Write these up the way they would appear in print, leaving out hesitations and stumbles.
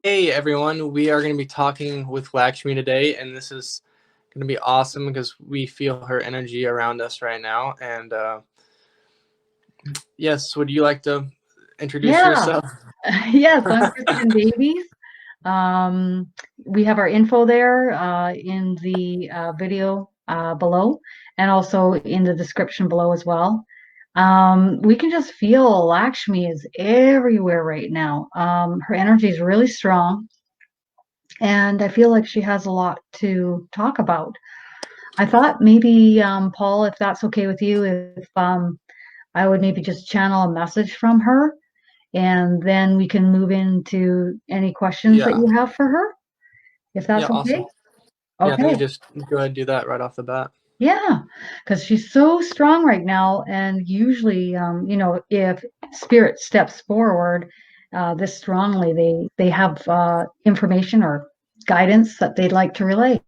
Hey everyone, we are going to be talking with Lakshmi today, and this is going to be awesome because we feel her energy around us right now. And yes, would you like to introduce Yeah, yourself? yes, I'm Kristen Davies. We have our info there in the video below and also in the description below as well. We can just feel Lakshmi is everywhere right now. Her energy is really strong, and I feel like she has a lot to talk about. I thought maybe, Paul, if that's okay with you, if I would maybe just channel a message from her and then we can move into any questions that Yeah, you have for her, if yeah, that's okay. awesome. Yeah, I think we Okay. just go ahead and do that right off the bat. Yeah, because she's so strong right now. And usually, if spirit steps forward this strongly, they have information or guidance that they'd like to relay.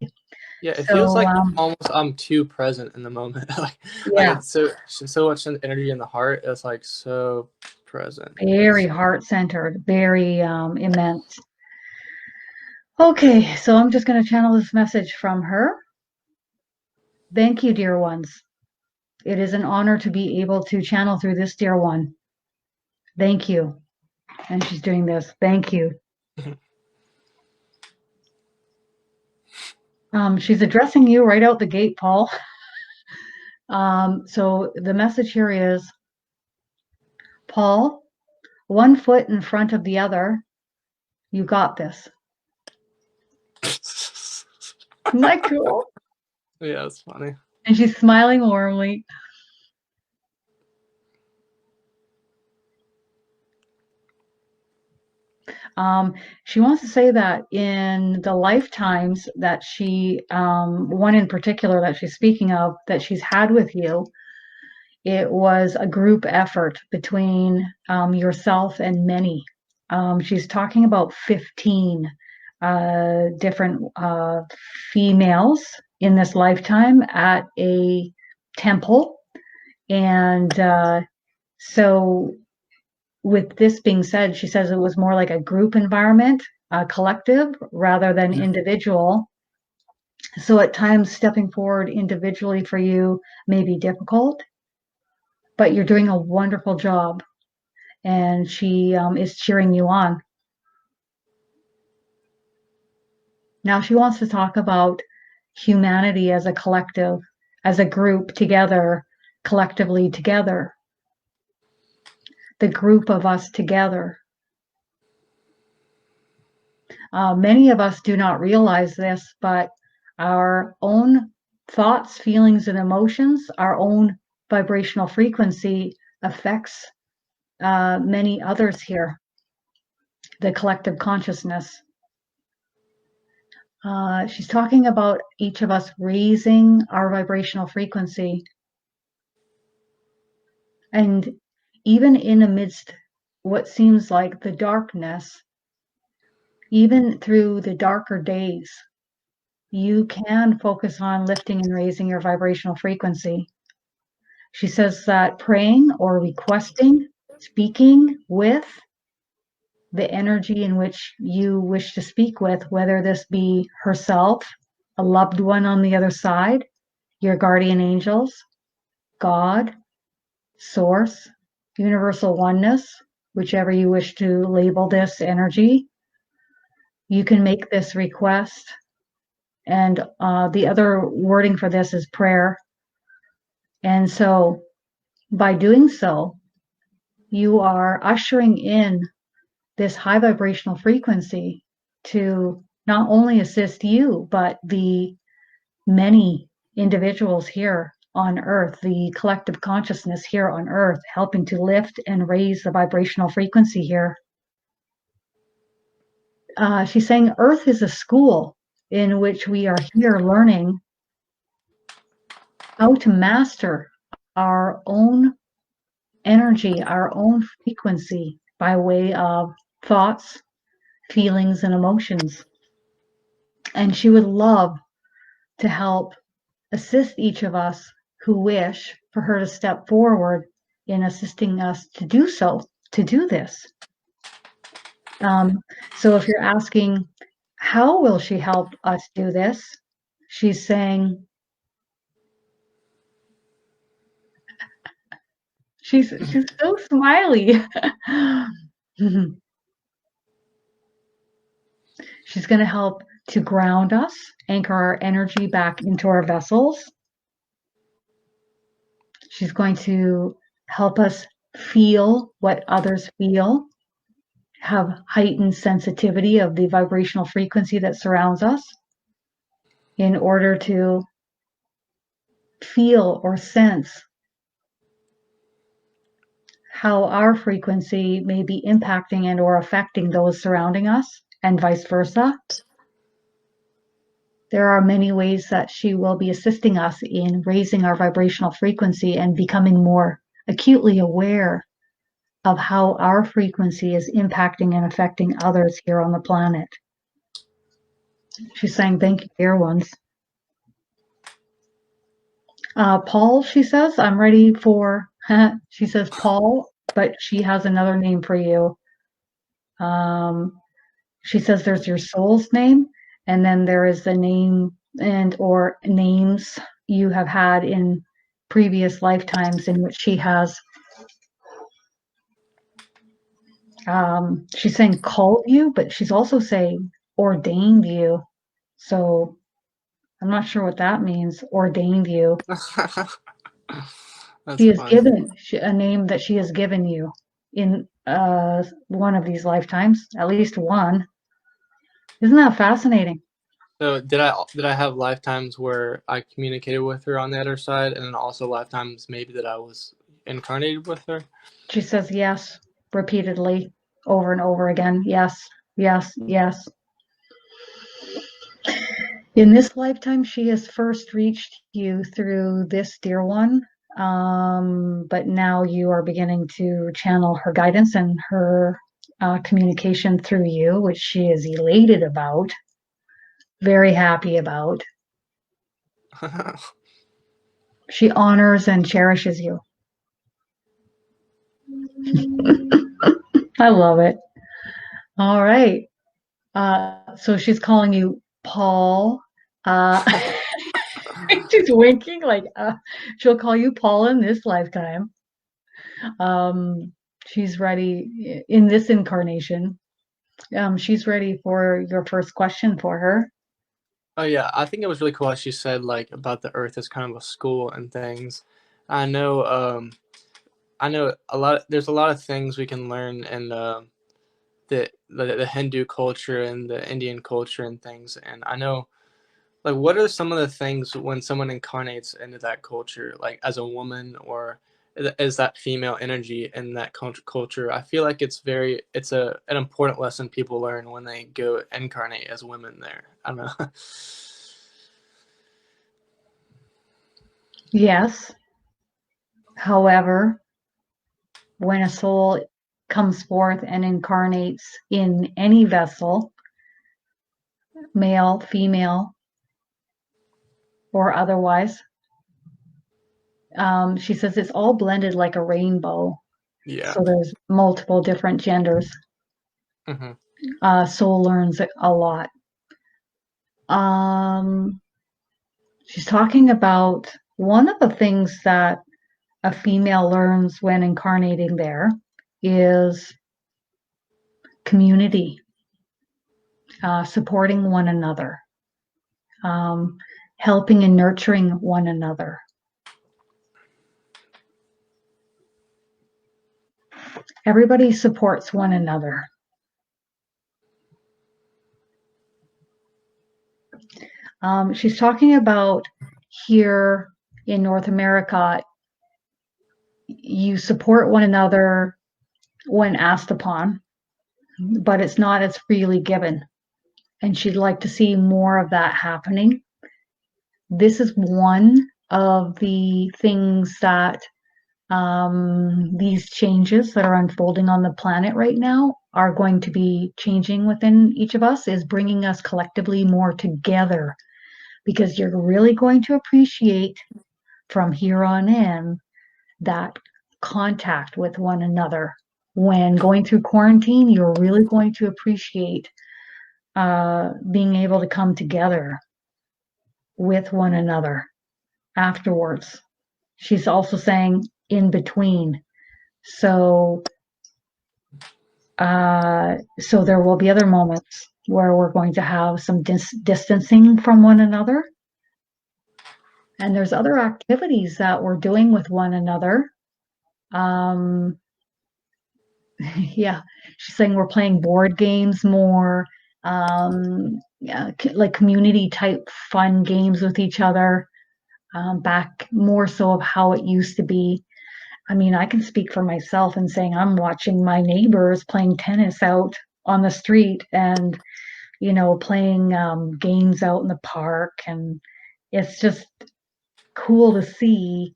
Yeah, it feels So, like almost I'm too present in the moment. like yeah, it's so much energy in the heart. It's like so present. very heart-centered, very immense. Okay, so I'm just going to channel this message from her. Thank you, dear ones. It is an honor to be able to channel through this dear one. Thank you. And she's doing this. Thank you. She's addressing you right out the gate, Paul. So the message here is, Paul, one foot in front of the other. You got this. Isn't that cool? Yeah, it's funny. And she's smiling warmly. She wants to say that in the lifetimes that one in particular that she's speaking of, that she's had with you, it was a group effort between yourself and many. She's talking about 15 different females in this lifetime at a temple. And so, with this being said, she says it was more like a group environment, a collective, rather than individual. So, at times, stepping forward individually for you may be difficult, but you're doing a wonderful job. And she is cheering you on. Now she wants to talk about humanity as a collective, as a group together, collectively together, the group of us together. Many of us do not realize this, but our own thoughts, feelings, and emotions, our own vibrational frequency affects many others here, the collective consciousness. She's talking about each of us raising our vibrational frequency. And even in amidst what seems like the darkness, even through the darker days, you can focus on lifting and raising your vibrational frequency. She says that praying or requesting, speaking with the energy in which you wish to speak with, whether this be herself, a loved one on the other side, your guardian angels, God, source, universal oneness, whichever you wish to label this energy, you can make this request. And the other wording for this is prayer. And so by doing so, you are ushering in this high vibrational frequency to not only assist you, but the many individuals here on earth, the collective consciousness here on earth, helping to lift and raise the vibrational frequency here. She's saying earth is a school in which we are here learning how to master our own energy, our own frequency by way of thoughts, feelings, and emotions. And she would love to help assist each of us who wish for her to step forward in assisting us to do so, to do this. So if you're asking, how will she help us do this? She's saying, she's so smiley. She's going to help to ground us, anchor our energy back into our vessels. She's going to help us feel what others feel, have heightened sensitivity of the vibrational frequency that surrounds us in order to feel or sense how our frequency may be impacting and or affecting those surrounding us and vice versa. There are many ways that she will be assisting us in raising our vibrational frequency and becoming more acutely aware of how our frequency is impacting and affecting others here on the planet. She's saying, thank you, dear ones. Paul, she says, I'm ready for, she says Paul, but she has another name for you. She says there's your soul's name, and then there is the name and or names you have had in previous lifetimes in which she has, she's saying called you, but she's also saying ordained you. So I'm not sure what that means, ordained you. That's She has funny. given a name that she has given you in one of these lifetimes, at least one. Isn't that fascinating? So did I have lifetimes where I communicated with her on the other side, and then also lifetimes maybe that I was incarnated with her? She says yes repeatedly over and over again. Yes, yes, yes. In this lifetime, she has first reached you through this dear one, but now you are beginning to channel her guidance and her communication through you, which she is elated about, very happy about. She honors and cherishes you. I love it. All right. So she's calling you Paul. She's winking like she'll call you Paul in this lifetime. She's ready in this incarnation. She's ready for your first question for her. Oh yeah, I think it was really cool how she said like about the Earth as kind of a school and things. I know, I know a lot. There's a lot of things we can learn in the Hindu culture and the Indian culture and things. And I know, like, what are some of the things when someone incarnates into that culture, like as a woman or is that female energy in that culture? I feel like it's an important lesson people learn when they go incarnate as women there. I don't know. Yes. However, when a soul comes forth and incarnates in any vessel, male, female, or otherwise, she says it's all blended like a rainbow. Yeah. So there's multiple different genders. Soul learns a lot. She's talking about one of the things that a female learns when incarnating there is community, supporting one another, helping and nurturing one another. Everybody supports one another. She's talking about here in North America, you support one another when asked upon, but it's not as freely given. And she'd like to see more of that happening. This is one of the things that these changes that are unfolding on the planet right now are going to be changing within each of us, is bringing us collectively more together, because you're really going to appreciate from here on in that contact with one another when going through quarantine, you're really going to appreciate being able to come together with one another afterwards. She's also saying in between. So, so there will be other moments where we're going to have some distancing from one another. And there's other activities that we're doing with one another. Um, yeah, she's saying we're playing board games more, yeah, like community type fun games with each other, back more so of how it used to be. I mean, I can speak for myself and saying I'm watching my neighbors playing tennis out on the street and, playing games out in the park. And it's just cool to see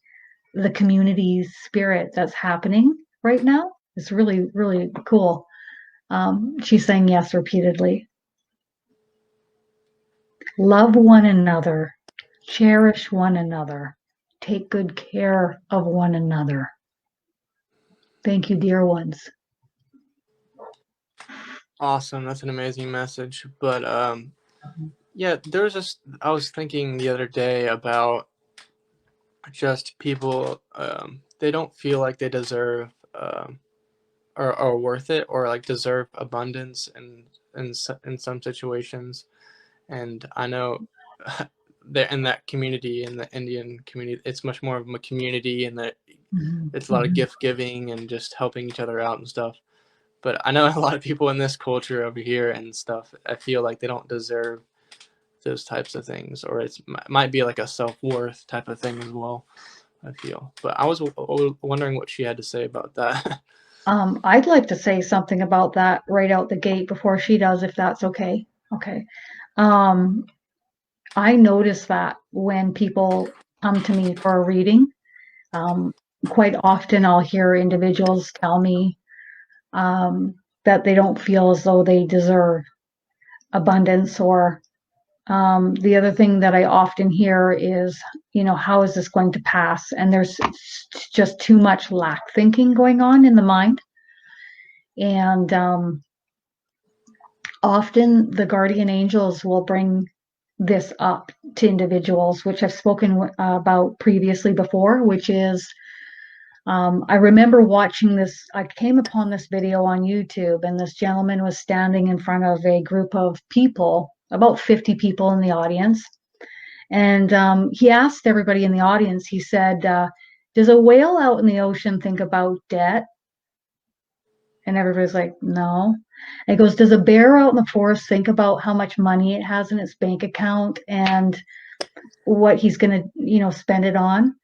the community spirit that's happening right now. It's really, really cool. She's saying yes repeatedly. Love one another, cherish one another, take good care of one another. Thank you, dear ones. Awesome. That's an amazing message. But yeah, there was just I was thinking the other day about just people they don't feel like they deserve or are worth it or like deserve abundance in some situations. And I know there in that community, in the Indian community, it's much more of a community, and that it's a lot of Mm-hmm. gift giving and just helping each other out and stuff. But I know a lot of people in this culture over here and stuff, I feel like they don't deserve those types of things, or it might be like a self-worth type of thing as well, I feel. But I was wondering what she had to say about that. I'd like to say something about that right out the gate before she does, if that's okay. Okay. Um, I notice that when people come to me for a reading, um, quite often I'll hear individuals tell me um, that they don't feel as though they deserve abundance, or the other thing that I often hear is, how is this going to pass? And there's just too much lack thinking going on in the mind. And often the guardian angels will bring this up to individuals, which I've spoken about previously before, which is I remember watching this. I came upon this video on YouTube, and this gentleman was standing in front of a group of people, about 50 people in the audience. And he asked everybody in the audience, he said, does a whale out in the ocean think about debt? And everybody's like, no. And he goes, does a bear out in the forest think about how much money it has in its bank account and what he's going to, spend it on?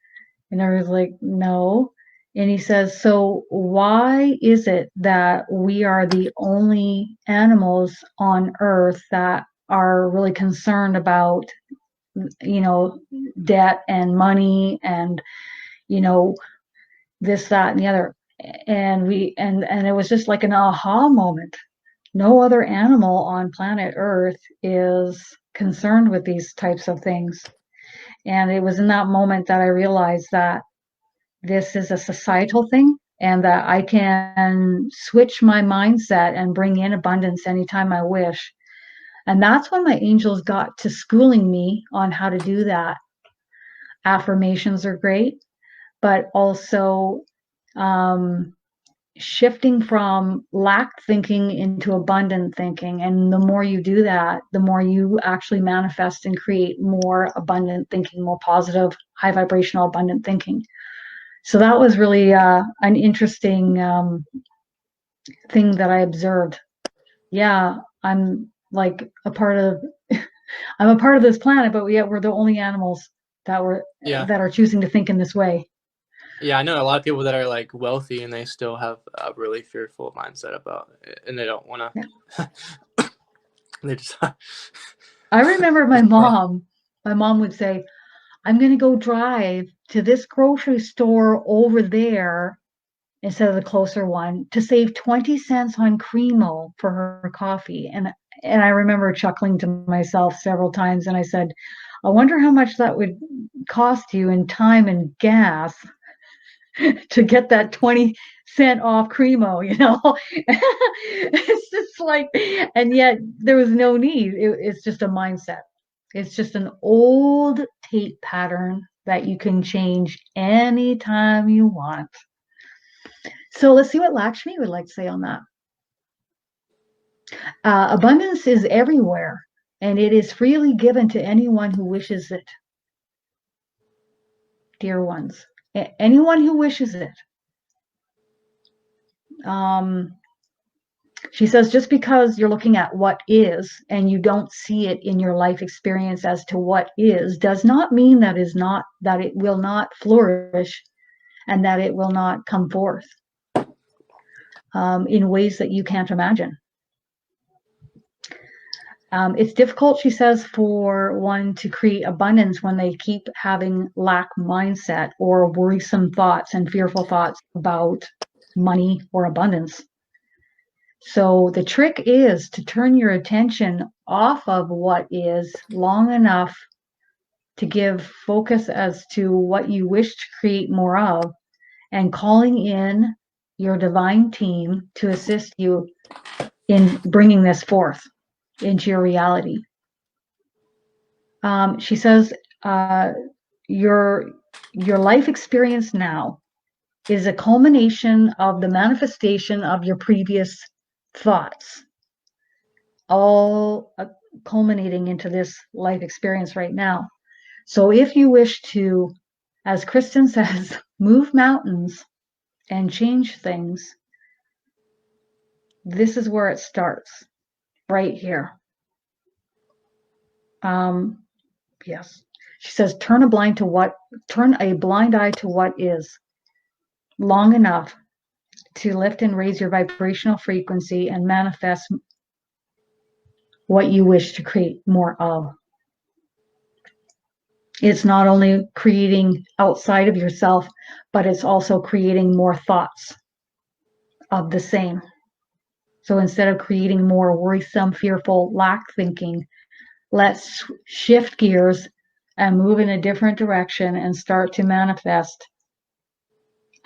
And everybody's like, no. And he says, so why is it that we are the only animals on earth that are really concerned about, debt and money and, you know, this, that, and the other? And it was just like an aha moment. No other animal on planet Earth is concerned with these types of things. And it was in that moment that I realized that this is a societal thing and that I can switch my mindset and bring in abundance anytime I wish. And that's when my angels got to schooling me on how to do that. Affirmations are great, but also um, shifting from lack thinking into abundant thinking. And the more you do that, the more you actually manifest and create more abundant thinking, more positive, high vibrational, abundant thinking. So that was really an interesting thing that I observed. Yeah, I'm like a part of I'm a part of this planet, but yet we're the only animals Yeah. that are choosing to think in this way. Yeah, I know a lot of people that are like wealthy and they still have a really fearful mindset about it, and they don't want Yeah. to. They just. I remember It's rough. my mom would say, I'm going to go drive to this grocery store over there instead of the closer one to save 20 cents on Cremo for her coffee. And I remember chuckling to myself several times, and I said, I wonder how much that would cost you in time and gas to get that 20-cent off Cremo, you know? It's just like, and yet there was no need. It's just a mindset. It's just an old tape pattern that you can change anytime you want. So let's see what Lakshmi would like to say on that. Abundance is everywhere, and it is freely given to anyone who wishes it, dear ones. Anyone who wishes it. Um, she says, just because you're looking at what is and you don't see it in your life experience as to what is, does not mean that is not that it will not flourish and that it will not come forth in ways that you can't imagine. It's difficult, she says, for one to create abundance when they keep having lack mindset or worrisome thoughts and fearful thoughts about money or abundance. So the trick is to turn your attention off of what is long enough to give focus as to what you wish to create more of, and calling in your divine team to assist you in bringing this forth into your reality. She says, your life experience now is a culmination of the manifestation of your previous thoughts, all culminating into this life experience right now. So if you wish to, as Kristen says, move mountains and change things, this is where it starts, right here. Yes. She says, turn a blind eye to what is long enough to lift and raise your vibrational frequency and manifest what you wish to create more of. It's not only creating outside of yourself, but it's also creating more thoughts of the same. So instead of creating more worrisome, fearful, lack thinking, let's shift gears and move in a different direction and start to manifest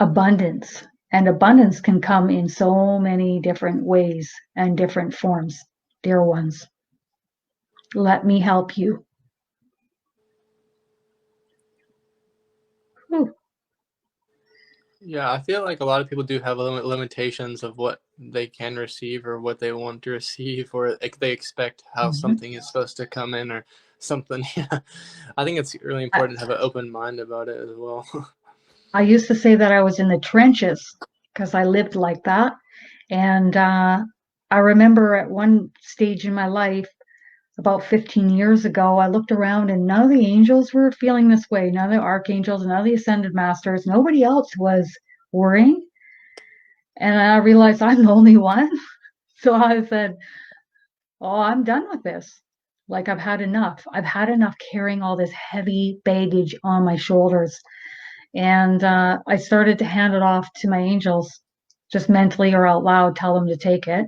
abundance. And abundance can come in so many different ways and different forms, dear ones. Let me help you. Whew. Yeah, I feel like a lot of people do have limitations of what they can receive or what they want to receive, or like they expect how Mhm. something is supposed to come in or something. Yeah, I think it's really I, important to have an open mind about it as well. I used to say that I was in the trenches because I lived like that. And I remember at one stage in my life, about 15 years ago, I looked around and none of the angels were feeling this way. None of the archangels, none of the ascended masters, nobody else was worrying. And I realized I'm the only one. So I said, oh, I'm done with this. Like I've had enough. I've had enough carrying all this heavy baggage on my shoulders. And I started to hand it off to my angels, just mentally or out loud, tell them to take it.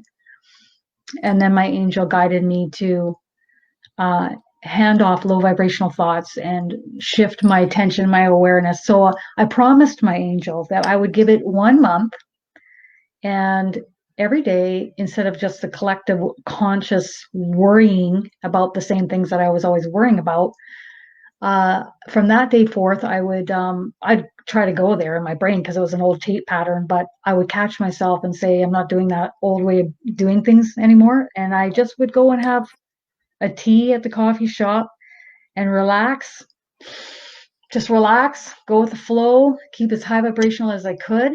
And then my angel guided me to uh, hand off low vibrational thoughts and shift my attention, my awareness. So I promised my angel that I would give it 1 month, and every day, instead of just the collective conscious worrying about the same things that I was always worrying about, from that day forth, I'd try to go there in my brain because it was an old tape pattern, but I would catch myself and say, I'm not doing that old way of doing things anymore. And I just would go and have a tea at the coffee shop and relax, just relax, go with the flow, keep as high vibrational as I could.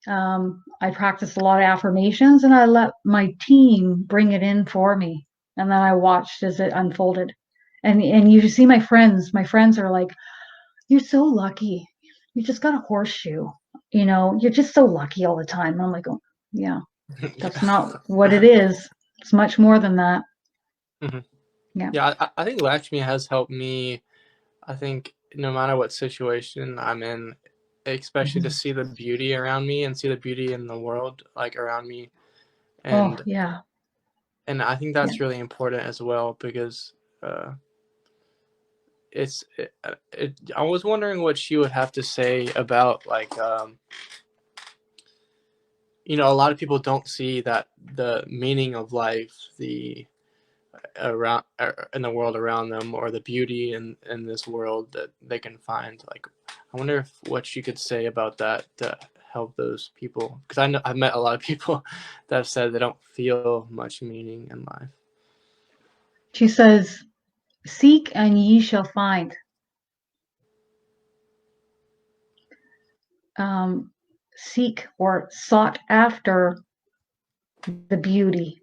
I practiced a lot of affirmations and I let my team bring it in for me. And then I watched as it unfolded. And you see my friends are like, you're so lucky. You just got a horseshoe. You know, you're just so lucky all the time. And I'm like, oh, yeah, that's not what it is. It's much more than that. Mhm. Yeah. Yeah, I think Lakshmi has helped me. I think no matter what situation I'm in, especially to Mhm. see the beauty around me and see the beauty in the world like around me, Oh, and yeah. I think Yeah. that's really important as well because uh, I was wondering what she would have to say about like a lot of people don't see that the meaning of life, the around in the world around them, or the beauty in this world that they can find. Like, I wonder if what you could say about that to help those people, because I know I've met a lot of people that have said they don't feel much meaning in life. She says, seek and ye shall find. Seek or sought after the beauty,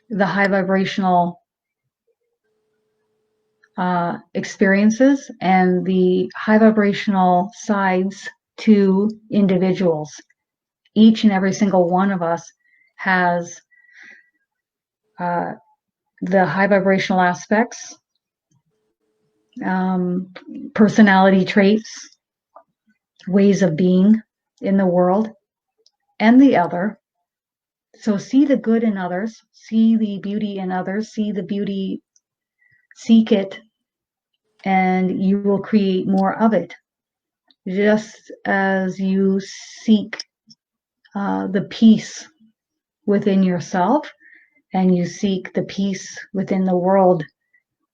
the high vibrational experiences, and the high vibrational sides to individuals. Each and every single one of us has the high vibrational aspects, personality traits, ways of being in the world, and the other. So see the good in others, see the beauty in others, see the beauty, seek it, and you will create more of it. Just as you seek the peace within yourself and you seek the peace within the world,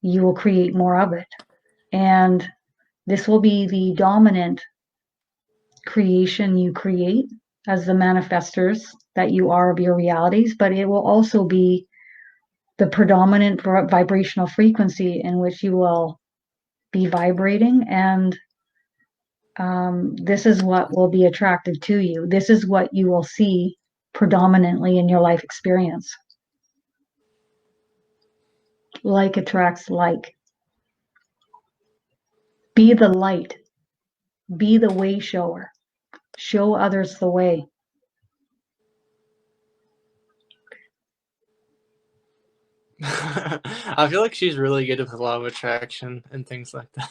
you will create more of it. And this will be the dominant creation you create as the manifestors that you are of your realities, but it will also be the predominant vibrational frequency in which you will be vibrating. And this is what will be attractive to you. This is what you will see predominantly in your life experience. Like attracts like. Be the light. Be the way shower. Show others the way. I feel like she's really good with law of attraction and things like that.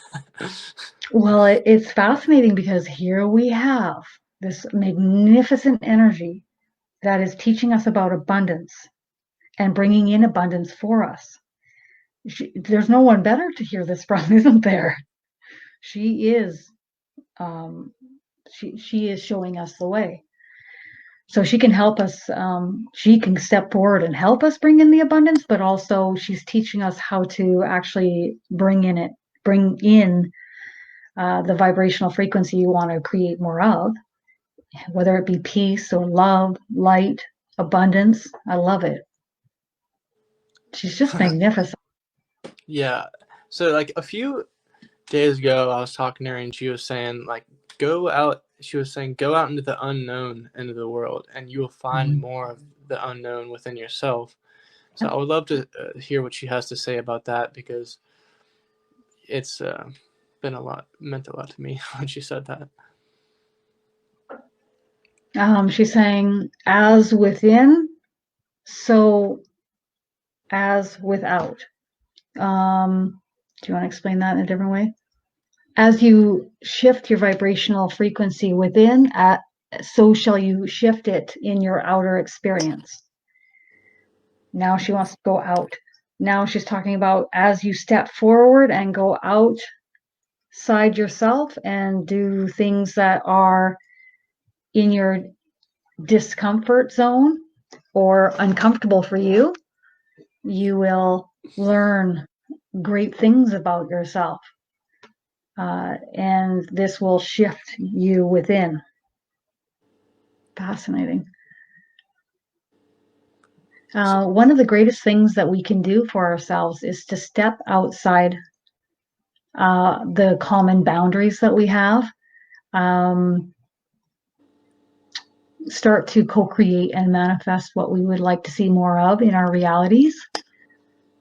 Well, it's fascinating because here we have this magnificent energy that is teaching us about abundance and bringing in abundance for us. There's no one better to hear this from, isn't there? She is she is showing us the way. So she can help us, she can step forward and help us bring in the abundance, but also she's teaching us how to actually bring in the vibrational frequency you want to create more of, whether it be peace or love, light, abundance. I love it. She's just magnificent. Yeah. So like a few days ago, I was talking to her and she was saying like, go out. She was saying, go out into the unknown, into the world, and you will find more of the unknown within yourself. So I would love to hear what she has to say about that, because it's meant a lot to me when she said that. She's saying, as within, so as without. Do you want to explain that in a different way? As you shift your vibrational frequency within, so shall you shift it in your outer experience. Now she wants to go out. Now she's talking about as you step forward and go outside yourself and do things that are in your discomfort zone or uncomfortable for you, you will learn great things about yourself. And this will shift you within. Fascinating. One of the greatest things that we can do for ourselves is to step outside the common boundaries that we have. Start to co-create and manifest what we would like to see more of in our realities,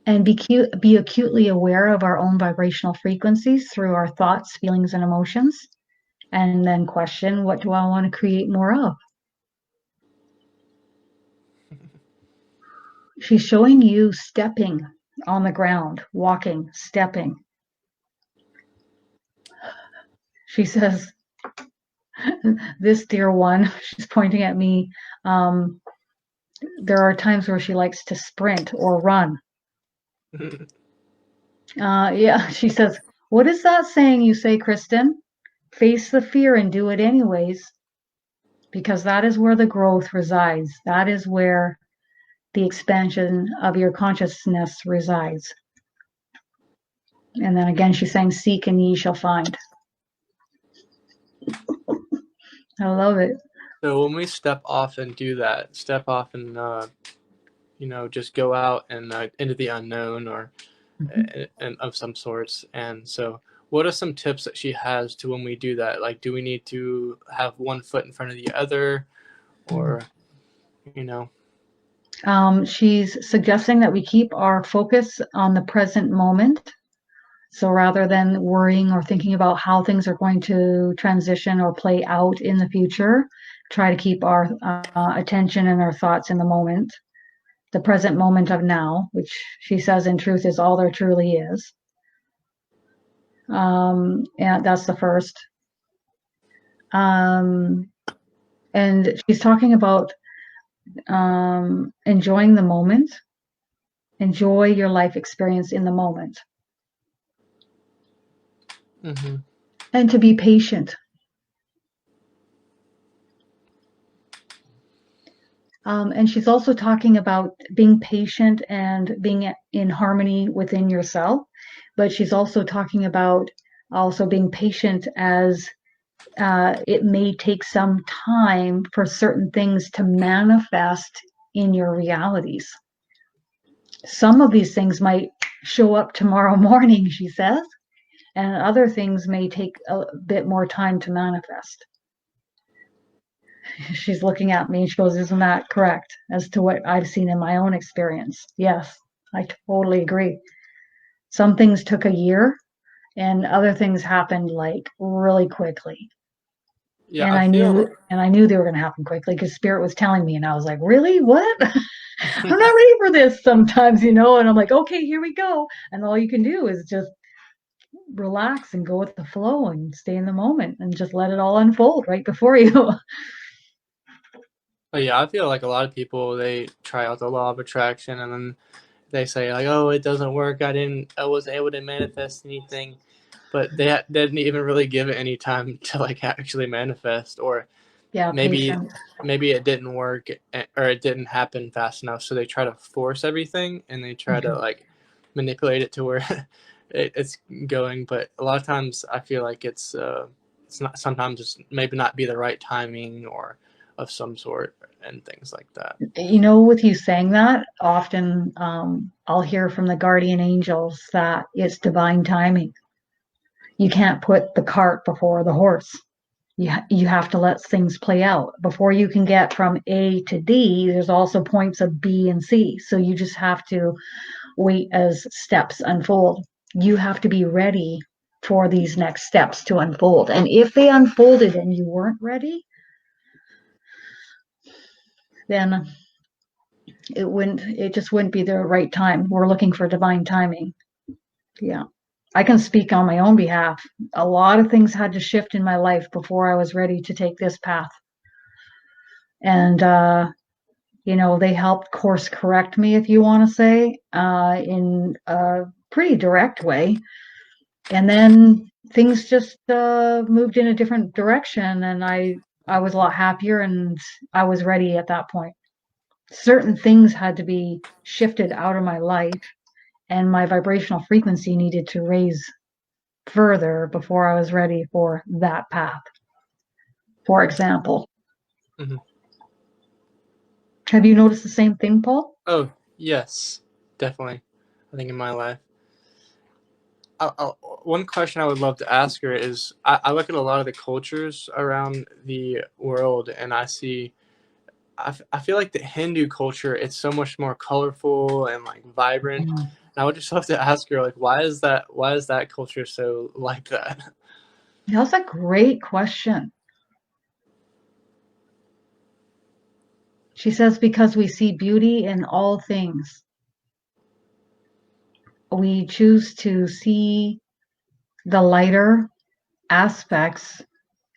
and be acutely aware of our own vibrational frequencies through our thoughts, feelings, and emotions, and then question, what do I want to create more of? She's showing you stepping on the ground, walking, stepping. She says, this dear one, she's pointing at me, there are times where she likes to sprint or run. Yeah, she says, What is that saying you say, Kristen? Face the fear and do it anyways, because that is where the growth resides. That is where the expansion of your consciousness resides. And then again, she's saying, seek and ye shall find. I love it. So when we step off and do that, step off and just go out and into the unknown or Mhm. and of some sorts. And so, what are some tips that she has to when we do that? Like, do we need to have one foot in front of the other, or you know? She's suggesting that we keep our focus on the present moment. So rather than worrying or thinking about how things are going to transition or play out in the future, try to keep our attention and our thoughts in the moment, the present moment of now, which she says in truth is all there truly is. And that's the first. Um, and she's talking about enjoying the moment, enjoy your life experience in the moment, Mm-hmm. and to be patient. And she's also talking about being patient and being in harmony within yourself. But she's also talking about also being patient as it may take some time for certain things to manifest in your realities. Some of these things might show up tomorrow morning, she says, and other things may take a bit more time to manifest. She's looking at me and she goes, isn't that correct as to what I've seen in my own experience? Yes, I totally agree. Some things took a year and other things happened like really quickly. Yeah, And I I feel. knew and I knew they were going to happen quickly because spirit was telling me and I was like, really? What? I'm not ready for this sometimes, and I'm like, okay, here we go. And all you can do is just relax and go with the flow and stay in the moment and just let it all unfold right before you. But yeah, I feel like a lot of people they try out the law of attraction and then they say like, "Oh, it doesn't work. I wasn't able to manifest anything," but they didn't even really give it any time to like actually manifest, or Yeah, maybe patience. maybe it didn't work or it didn't happen fast enough. So they try to force everything and they try to Mhm. like manipulate it to where it's going. But a lot of times I feel like it's not. Sometimes it's maybe not be the right timing or of some sort and things like that. With you saying that, often I'll hear from the guardian angels that it's divine timing. You can't put the cart before the horse. You have to let things play out. Before you can get from A to D, there's also points of B and C. So you just have to wait as steps unfold. You have to be ready for these next steps to unfold. And if they unfolded and you weren't ready, then it just wouldn't be the right time. We're looking for divine timing. Yeah. I can speak on my own behalf. A lot of things had to shift in my life before I was ready to take this path. And they helped course correct me, if you want to say, in a pretty direct way. And then things just moved in a different direction, and I was a lot happier, and I was ready at that point. Certain things had to be shifted out of my life, and my vibrational frequency needed to raise further before I was ready for that path. For example, Hmm. have you noticed the same thing, Paul? Oh yes, definitely. I think in my life. One question I would love to ask her is I look at a lot of the cultures around the world and I feel like the Hindu culture it's so much more colorful and like vibrant. Mm. And I would just love to ask her like why is that culture so like that? That's a great question. She says, because we see beauty in all things. We choose to see the lighter aspects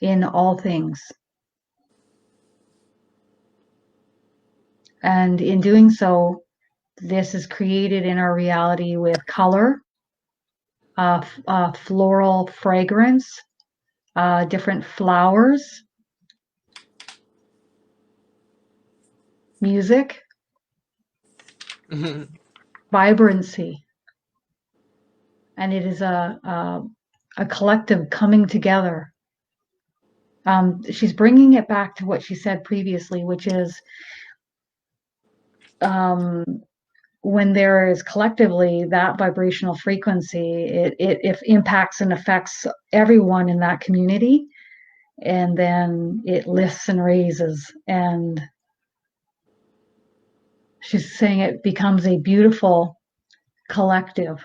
in all things. And in doing so, this is created in our reality with color, floral fragrance, different flowers, music, vibrancy. And it is a collective coming together. She's bringing it back to what she said previously, which is when there is collectively that vibrational frequency, it impacts and affects everyone in that community, and then it lifts and raises. And she's saying it becomes a beautiful collective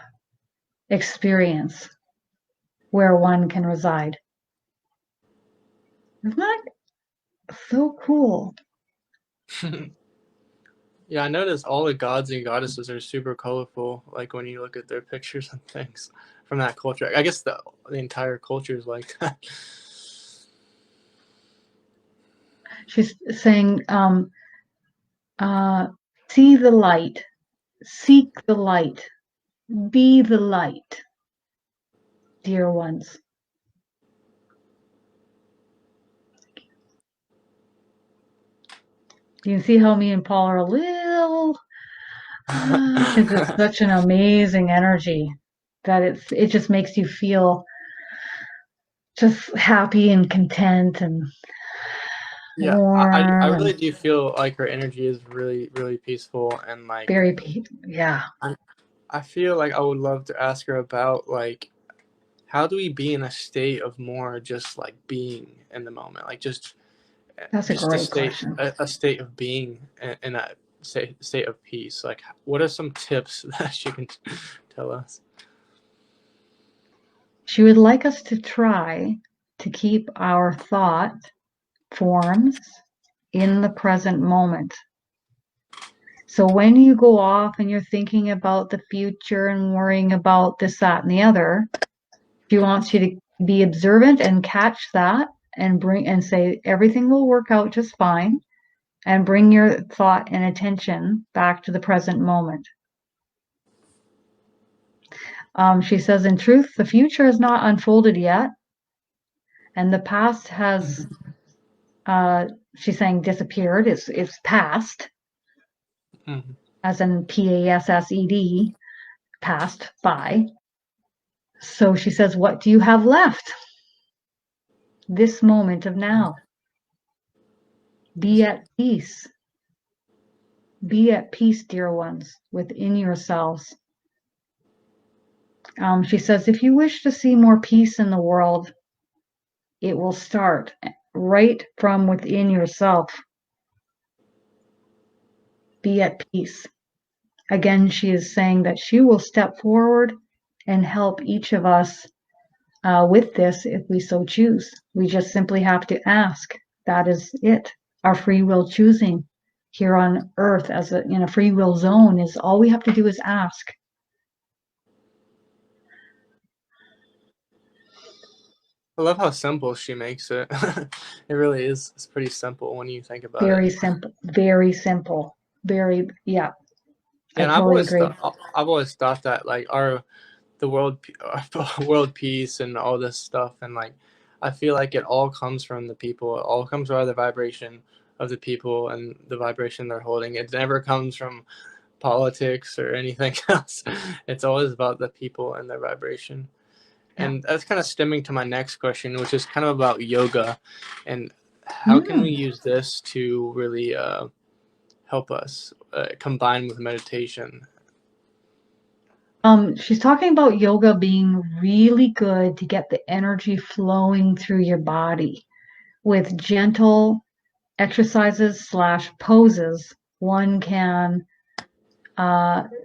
experience where one can reside. Isn't that so cool? Yeah, I noticed all the gods and goddesses are super colorful. Like when you look at their pictures and things from that culture. I guess the entire culture is like that. She's saying, see the light, seek the light, be the light, dear ones. You can see how me and Paul are a little, because it's such an amazing energy that it just makes you feel just happy and content and Yeah, I warm and really do feel like her energy is really really peaceful and like very, yeah, I feel like I would love to ask her about like how do we be in a state of more just like being in the moment, like that's a just great question. a state of being in a state of peace. Like, what are some tips that she can tell us? She would like us to try to keep our thought forms in the present moment. So when you go off and you're thinking about the future and worrying about this, that, and the other, she wants you to be observant and catch that and bring and say everything will work out just fine, and bring your thought and attention back to the present moment. She says, in truth, the future is not unfolded yet, and the past has, she's saying, disappeared. It's past, Mm-hmm. as in PASSED, passed by. So she says, what do you have left? This moment of now. Be at peace. Be at peace, dear ones, within yourselves. She says, if you wish to see more peace in the world, it will start right from within yourself. Be at peace. Again, she is saying that she will step forward and help each of us with this if we so choose. We just simply have to ask. That is it. Our free will choosing here on earth in a free will zone is all we have to do is ask. I love how simple she makes it. It really is. It's pretty simple when you think about it. Very simple, very simple, very, yeah, Yeah, I and totally agree. I've always thought that like the world world peace and all this stuff, and like I feel like it all comes from the people. It all comes out of the vibration of the people and the vibration they're holding. It never comes from politics or anything else. It's always about the people and their vibration. Yeah. And that's kind of stemming to my next question, which is kind of about yoga and how can we Mm. use this to really help us combine with meditation. She's talking about yoga being really good to get the energy flowing through your body with gentle exercises slash poses. One can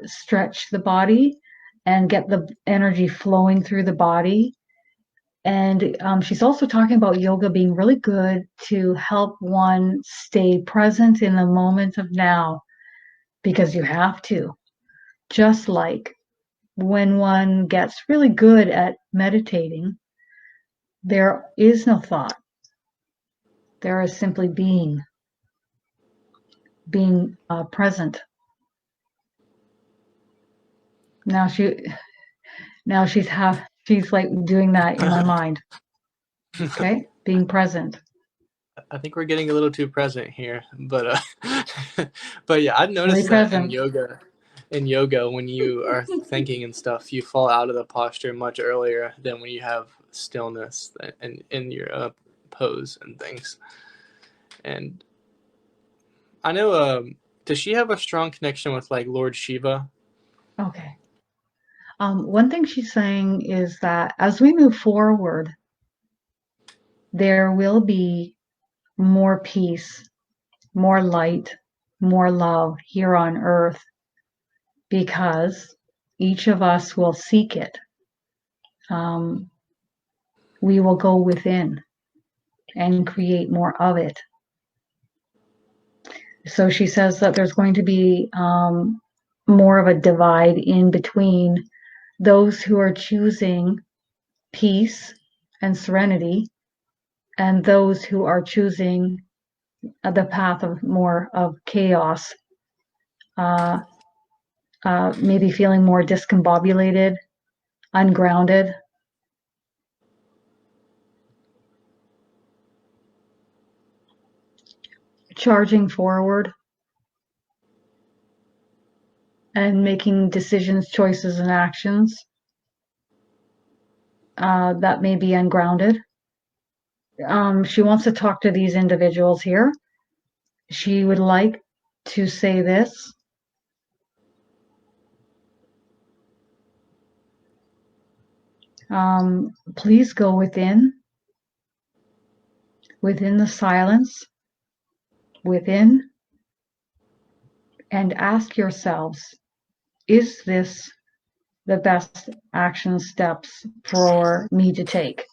stretch the body and get the energy flowing through the body. And she's also talking about yoga being really good to help one stay present in the moment of now, because you have to. Just like when one gets really good at meditating, there is no thought. There is simply being present. Now Now she's like doing that in my mind. Okay, being present. I think we're getting a little too present here, but but yeah, I've Fully noticed that in present. yoga. In yoga, when you are thinking and stuff, you fall out of the posture much earlier than when you have stillness in your pose and things. And I know, does she have a strong connection with like Lord Shiva? Okay. One thing she's saying is that as we move forward, there will be more peace, more light, more love here on earth because each of us will seek it. We will go within and create more of it. So she says that there's going to be more of a divide in between those who are choosing peace and serenity and those who are choosing the path of more of chaos, uh, maybe feeling more discombobulated, ungrounded. Charging forward and making decisions, choices, and actions that may be ungrounded. She wants to talk to these individuals here. She would like to say this. Please go within the silence, within, and ask yourselves, is this the best action steps for me to take?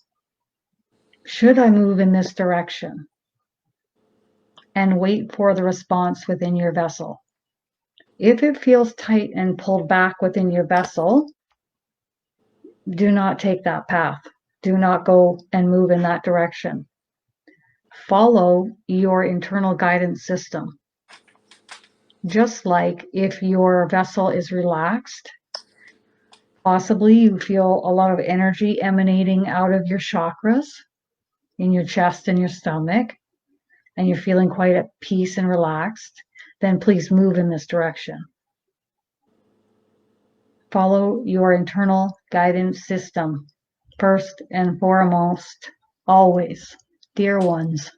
Should I move in this direction? And wait for the response within your vessel. If it feels tight and pulled back within your vessel, do not take that path. Do not go and move in that direction. Follow your internal guidance system. Just like if your vessel is relaxed, possibly you feel a lot of energy emanating out of your chakras in your chest and your stomach, and you're feeling quite at peace and relaxed, then please move in this direction. Follow your internal guidance system first and foremost, always, dear ones.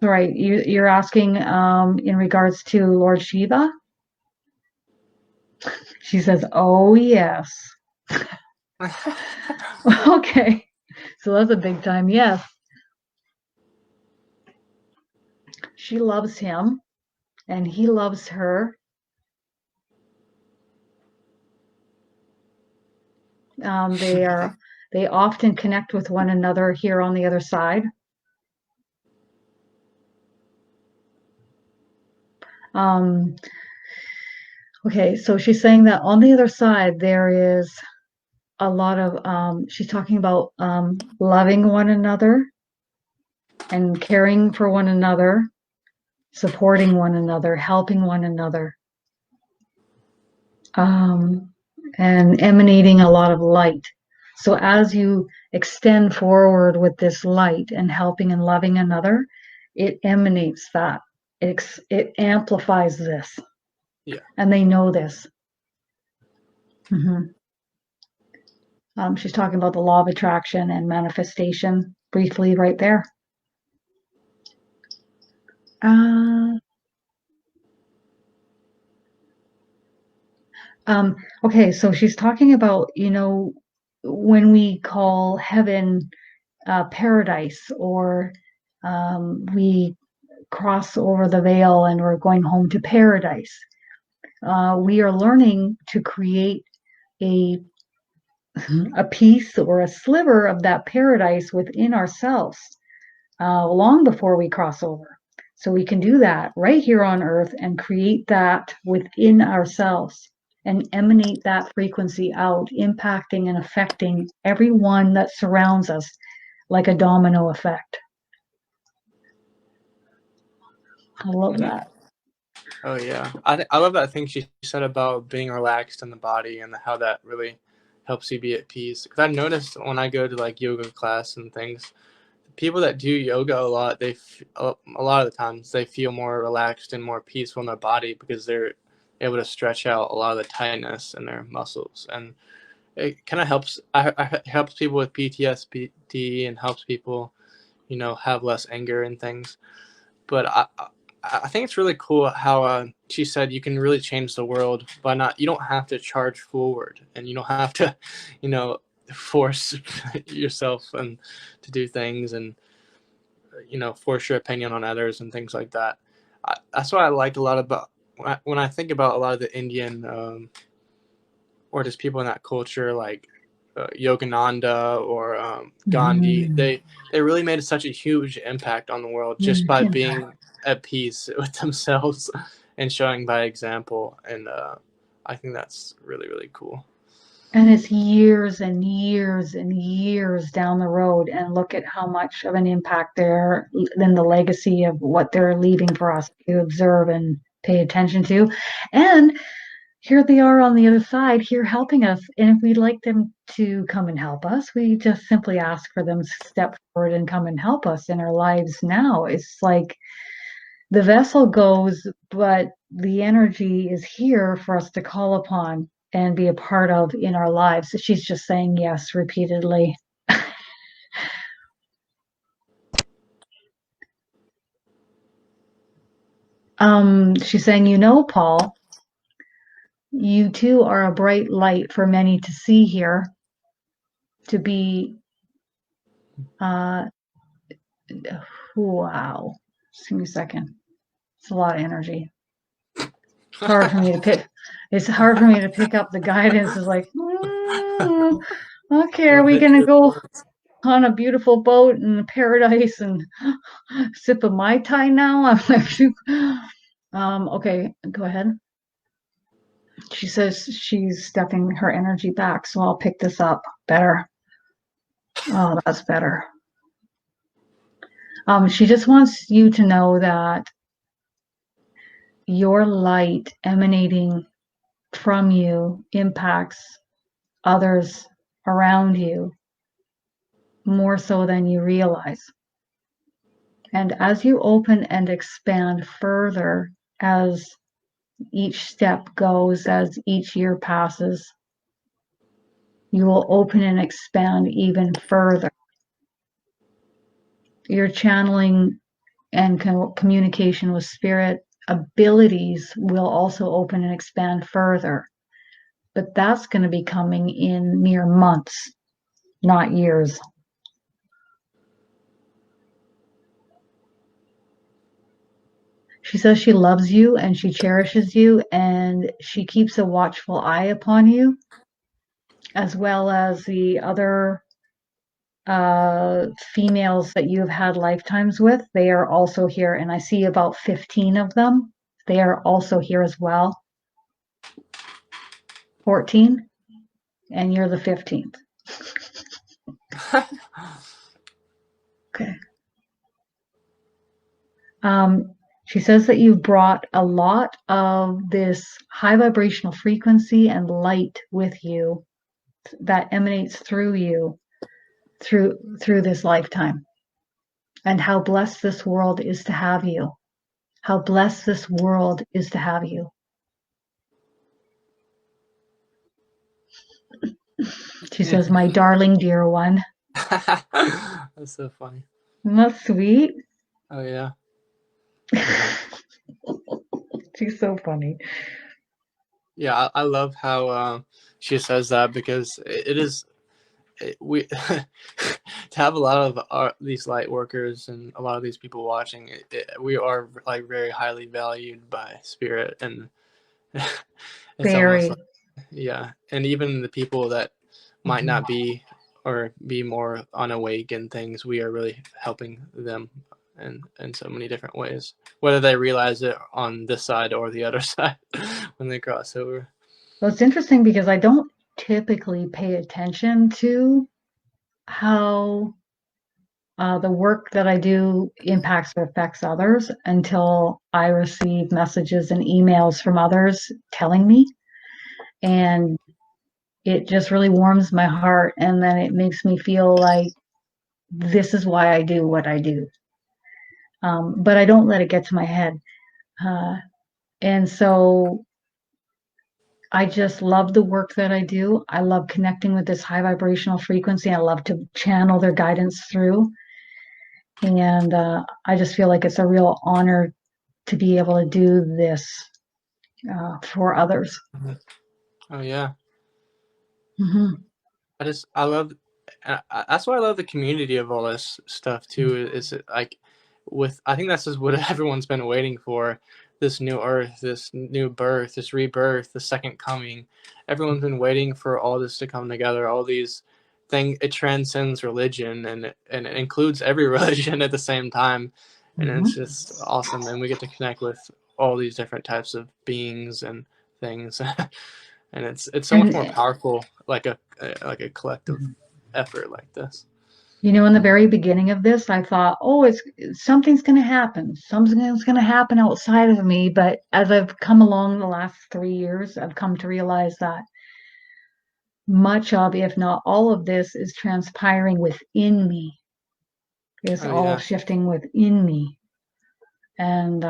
Right, you're asking in regards to Lord Shiva? She says, oh, yes. Okay, so that's a big time yes. She loves him, and he loves her. They often connect with one another here on the other side. Okay, so she's saying that on the other side there is a lot of she's talking about loving one another and caring for one another, supporting one another, helping one another, and emanating a lot of light. So as you extend forward with this light and helping and loving another, it emanates that. It amplifies this. Yeah. And they know this. Mm-hmm. She's talking about the law of attraction and manifestation briefly right there. Okay, so she's talking about, when we call heaven paradise, or we cross over the veil and we're going home to paradise. We are learning to create a piece or a sliver of that paradise within ourselves long before we cross over. So we can do that right here on earth and create that within ourselves and emanate that frequency out, impacting and affecting everyone that surrounds us like a domino effect. I love that. Oh yeah, I love that thing she said about being relaxed in the body and how that really helps you be at peace. Because I've noticed when I go to like yoga class and things, people that do yoga a lot, a lot of the times they feel more relaxed and more peaceful in their body because they're able to stretch out a lot of the tightness in their muscles, and it kind of helps. Helps people with PTSD and helps people, have less anger and things. But I think it's really cool how she said you can really change the world by not. You don't have to charge forward, and you don't have to, you know, force yourself and to do things, and force your opinion on others and things like that. That's what I like a lot about when I think about a lot of the Indian or just people in that culture, like Yogananda or Gandhi. Mm. They really made such a huge impact on the world just Mm, by impact. being at peace with themselves and showing by example. And I think that's really really cool. And it's years and years and years down the road, and look at how much of an impact they're in the legacy of what they're leaving for us to observe and pay attention to. And here they are on the other side, here helping us. And if we'd like them to come and help us, we just simply ask for them to step forward and come and help us in our lives now. It's like the vessel goes, but the energy is here for us to call upon and be a part of in our lives. She's just saying yes repeatedly. She's saying, Paul, you too are a bright light for many to see here, to be, uh, wow. Just give me a second. It's a lot of energy. It's hard for me to pick. It's hard for me to pick up the guidance. It's like, okay, are What we hit going to your go points? on a beautiful boat in paradise and sip a Mai Tai now? I'm like, okay, go ahead. She says she's stepping her energy back, so I'll pick this up better. Oh, that's better. She just wants you to know that your light emanating from you impacts others around you more so than you realize. And as you open and expand further, as each step goes, as each year passes, you will open and expand even further. Your channeling and communication with spirit abilities will also open and expand further. But that's going to be coming in mere months, not years. She says she loves you and she cherishes you and she keeps a watchful eye upon you, as well as the other females that you've had lifetimes with. They are also here, and I see about 15 of them. They are also here as well. 14, and you're the 15th. Okay. She says that you've brought a lot of this high vibrational frequency and light with you that emanates through you through this lifetime, and how blessed this world is to have you. How blessed this world is to have you. She says, my darling dear one. That's so funny. Isn't that sweet? Oh yeah. She's so funny. Yeah, I love how she says that because it is we to have a lot of these light workers and a lot of these people watching we are like very highly valued by spirit, and it's almost Very, like, yeah, and even the people that might mhm. not be or be more unawake and things, we are really helping them in so many different ways, whether they realize it on this side or the other side when they cross over. Well, it's interesting because I don't typically pay attention to how the work that I do impacts or affects others until I receive messages and emails from others telling me. And it just really warms my heart. And then it makes me feel like this is why I do what I do. But I don't let it get to my head. Uh, and so I just love the work that I do. I love connecting with this high vibrational frequency. I love to channel their guidance through. And I just feel like it's a real honor to be able to do this for others. Mhm. Oh yeah. Mm-hmm. I love that's why I love the community of all this stuff too. Is it like with I think that's just what everyone's been waiting for. This new earth, this new birth, this rebirth, the second coming. Everyone's been waiting for all this to come together. All these things. It transcends religion and it includes every religion at the same time, and Mm-hmm. it's just awesome. And we get to connect with all these different types of beings and things. And it's so much more And powerful like a collective effort like this. you know, in the very beginning of this, I thought, oh, it's something's going to happen. Something's going to happen outside of me. But as I've come along the last 3 years, I've come to realize that much of, if not all of this, is transpiring within me. It's Oh all yeah. shifting within me. And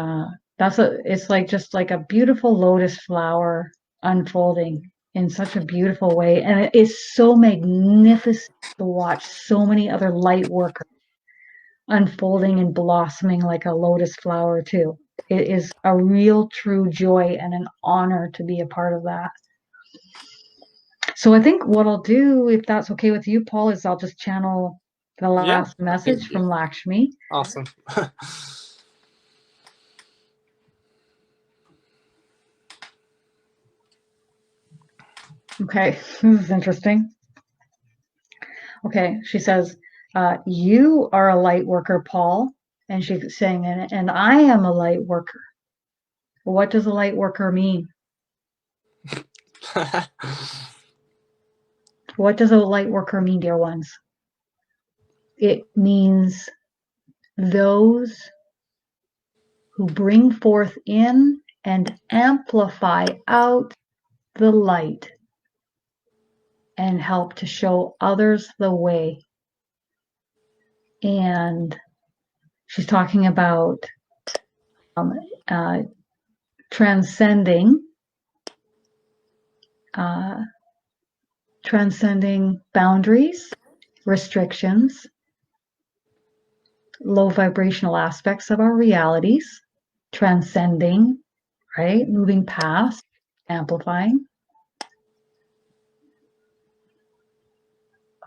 it's like just like a beautiful lotus flower unfolding in such a beautiful way. And it is so magnificent to watch so many other light workers unfolding and blossoming like a lotus flower too. It is a real true joy and an honor to be a part of that. So I think what I'll do, if that's okay with you, Paul, is I'll just channel the Yeah. last I think message from Lakshmi. awesome. Okay, this is interesting. Okay, she says, you are a light worker, Paul. And she's saying, and I am a light worker. What does a light worker mean? What does a light worker mean, dear ones? It means those who bring forth in and amplify out the light and help to show others the way. And she's talking about um, uh, transcending uh, transcending boundaries, restrictions, low vibrational aspects of our realities, transcending, right? Moving past, amplifying,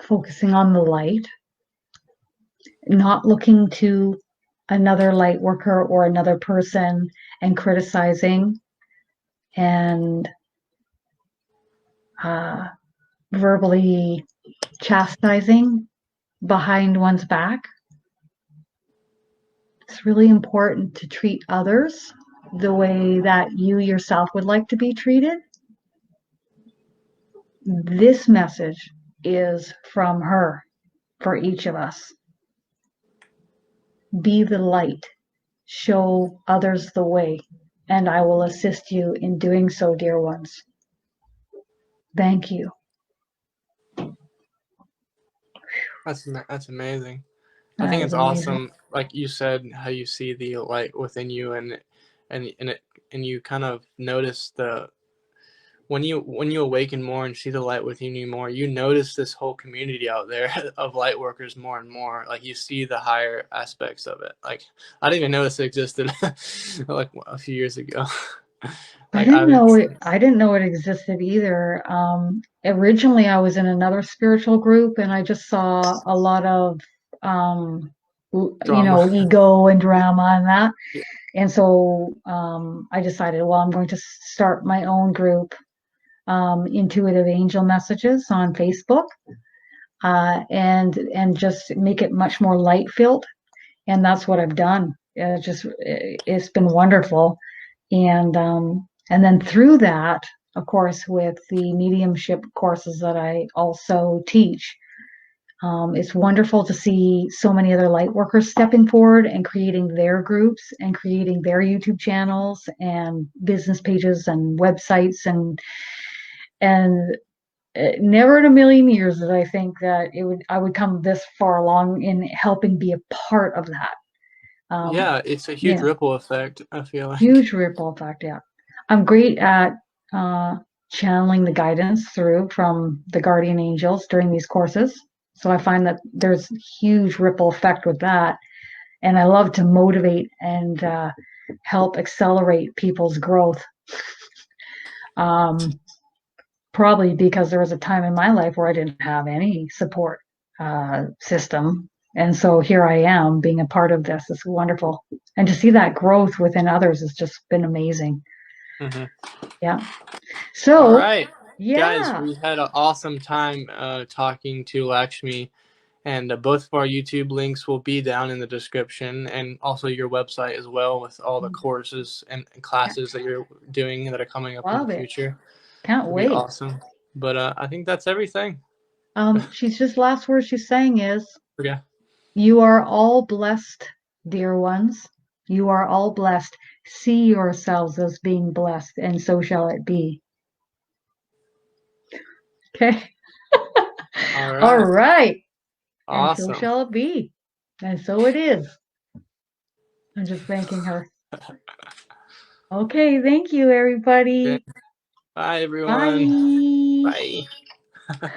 focusing on the light, not looking to another light worker or another person and criticizing and uh, verbally chastising behind one's back. It's really important to treat others the way that you yourself would like to be treated. This message is from her for each of us. Be the light, show others the way, and I will assist you in doing so, dear ones. Thank you. That's amazing. I That think is it's amazing. awesome, like you said, how you see the light within you, and it and you kind of notice the when you awaken more and see the light within you more, you notice this whole community out there of light workers more and more. Like you see the higher aspects of it. Like I didn't even notice it existed like a few years ago. Like I haven't. I didn't know it existed either. Originally, I was in another spiritual group, and I just saw a lot of, um, Drama. ego and drama and that. Yeah. And so I decided, well, I'm going to start my own group, Intuitive Angel Messages on Facebook, and just make it much more light filled. And that's what I've done. It's been wonderful. And then through that, of course, with the mediumship courses that I also teach, It's wonderful to see so many other light workers stepping forward and creating their groups and creating their YouTube channels and business pages and websites and never in a million years did I think that I would come this far along in helping be a part of that. Um, Yeah, it's a huge yeah, ripple effect, I feel like. huge ripple effect. Yeah, I'm great at uh, channeling the guidance through from the guardian angels during these courses. So I find that there's huge ripple effect with that, and I love to motivate and help accelerate people's growth. Um, Probably because there was a time in my life where I didn't have any support system. And so here I am being a part of this. It's wonderful. And to see that growth within others has just been amazing. Mhm. Yeah. All So, right, guys, yeah. we had an awesome time talking to Lakshmi, and both of our YouTube links will be down in the description, and also your website as well, with all the courses and classes that you're doing that are coming up in the Love it. future. Can't It'll be wait. awesome. But I think that's everything. She's just last word she's saying is, Okay. you are all blessed, dear ones. You are all blessed. See yourselves as being blessed, and so shall it be. Okay. All All right. right. And so Awesome. shall it be. And so it is. I'm just thanking her. Okay, thank you, Okay. everybody. Bye, everyone. Bye. Bye.